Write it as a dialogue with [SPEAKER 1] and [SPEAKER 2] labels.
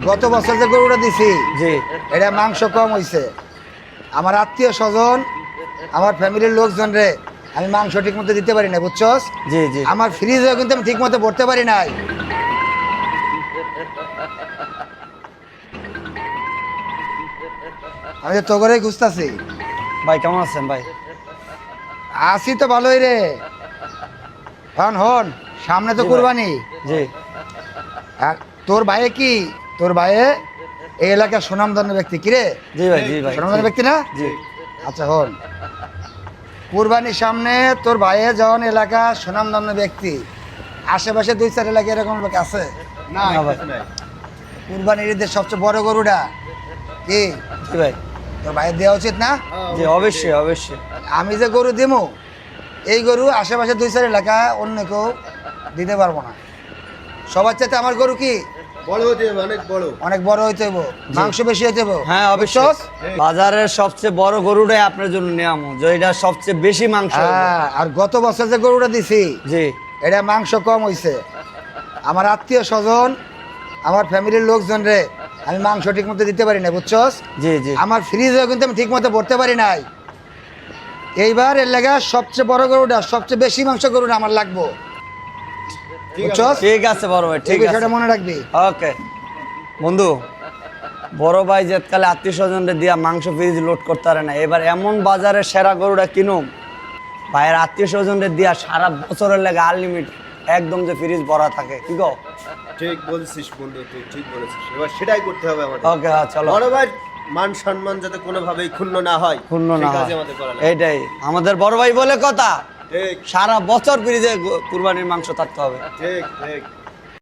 [SPEAKER 1] গত বছর যে গরুটা দিছি
[SPEAKER 2] জি
[SPEAKER 1] এটা মাংস কম হইছে। আমার আত্মীয় স্বজন, আমার ফ্যামিলির লোকজন রে আমি মাংস ঠিক মতো দিতে পারি না, বুঝছস?
[SPEAKER 2] জি জি
[SPEAKER 1] আমার ফ্রিজেও কিন্তু আমি ঠিক মতো ভরতে পারি নাই। আমি তো করেই খুঁজতেছি।
[SPEAKER 2] ভাই কেমন আছেন ভাই?
[SPEAKER 1] আসি তো ভালোই রে। হন হন, সামনে তো
[SPEAKER 2] জি ভাই।
[SPEAKER 1] কুরবানি।
[SPEAKER 2] জি
[SPEAKER 1] আর তোর ভাইয়ে কি, তোর ভাইয়ে এই এলাকার সুনামধন্য ব্যক্তি কি রে?
[SPEAKER 2] জি ভাই জি ভাই
[SPEAKER 1] সুনামধন্য ব্যক্তি না?
[SPEAKER 2] জি
[SPEAKER 1] আচ্ছা হন, কুরবানির সামনে তোর ভাইয়ে যখন এলাকা সুনামধন্য ব্যক্তি, আশেপাশে 2-4 এলাকা এরকম লোক আছে?
[SPEAKER 2] না ভাই
[SPEAKER 1] কুরবানির ঈদের সবচেয়ে বড় গরুটা কি
[SPEAKER 2] জি ভাই
[SPEAKER 1] তোর ভাইয়ের দেওয়া উচিত না?
[SPEAKER 2] জি অবশ্যই অবশ্যই।
[SPEAKER 1] আমি যে গরু দিমু, এই গরু আশেপাশে 2-4 এলাকা অন্য কেউ দিতে পারবো না। সবার চাইতে আমার গরু কি
[SPEAKER 3] বড় হতে হবে, অনেক বড়।
[SPEAKER 1] অনেক বড় হইতে হইব, মাংস বেশি হইতে হইব।
[SPEAKER 2] হ্যাঁ অবশ্যই।
[SPEAKER 1] বুঝছস?
[SPEAKER 2] বাজারের সবচেয়ে বড় গরুটাই আপনার জন্য নেওয়ামো, যে এটা সবচেয়ে বেশি মাংস হবে।
[SPEAKER 1] হ্যাঁ, আর গত বছর যে গরুটা দিছি
[SPEAKER 2] জি
[SPEAKER 1] এটা মাংস কম হইছে। আমার আত্মীয় স্বজন, আমার ফ্যামিলির লোকজন রে আমি মাংস ঠিক মতো দিতে পারি না, বুঝছস?
[SPEAKER 2] জি জি
[SPEAKER 1] আমার ফ্রিজেও কিন্তু আমি ঠিক মতো ভরতে পারি নাই। এইবার এর লেগা সবচেয়ে বড় গরুটা, সবচেয়ে বেশি মাংস গরুটা আমার লাগবো, বুঝছস?
[SPEAKER 2] ঠিক আছে বড় ভাই,
[SPEAKER 1] এই
[SPEAKER 2] ঠিক আছে।
[SPEAKER 1] বিষয়টা মনে রাখবি।
[SPEAKER 2] ওকে বন্ধু, বড় ভাই যেতকালে আত্মীয় স্বজনদের দিয়া মাংস ফ্রিজ লোড করতে পারে না, এবার এমন বাজারে সেরা গরুটা কিনুম ভাইয়ের আত্মীয় স্বজনদের দিয়া সারা বছরের লাগে আনলিমিট একদম যে ফ্রিজ ভরা থাকে, কি গো?
[SPEAKER 3] ঠিক বলছিস বন্ধু, তুই ঠিক বলেছিস। এবার সেটাই করতে হবে আমাদের।
[SPEAKER 2] ওকে চলো,
[SPEAKER 3] বড় ভাই মান সম্মান যাতে কোনোভাবেই ক্ষুণ্ণ না হয়,
[SPEAKER 2] ক্ষুণ্ণ
[SPEAKER 3] সেই
[SPEAKER 2] না
[SPEAKER 3] কাজই
[SPEAKER 2] হয়।
[SPEAKER 3] আমাদের করা লাগবে।
[SPEAKER 2] এইটাই আমাদের বড় ভাই বলে কথা,
[SPEAKER 3] ঠিক
[SPEAKER 2] সারা বছর ফ্রিজে কুরবানির মাংস থাকতে হবে।
[SPEAKER 3] ঠিক ঠিক।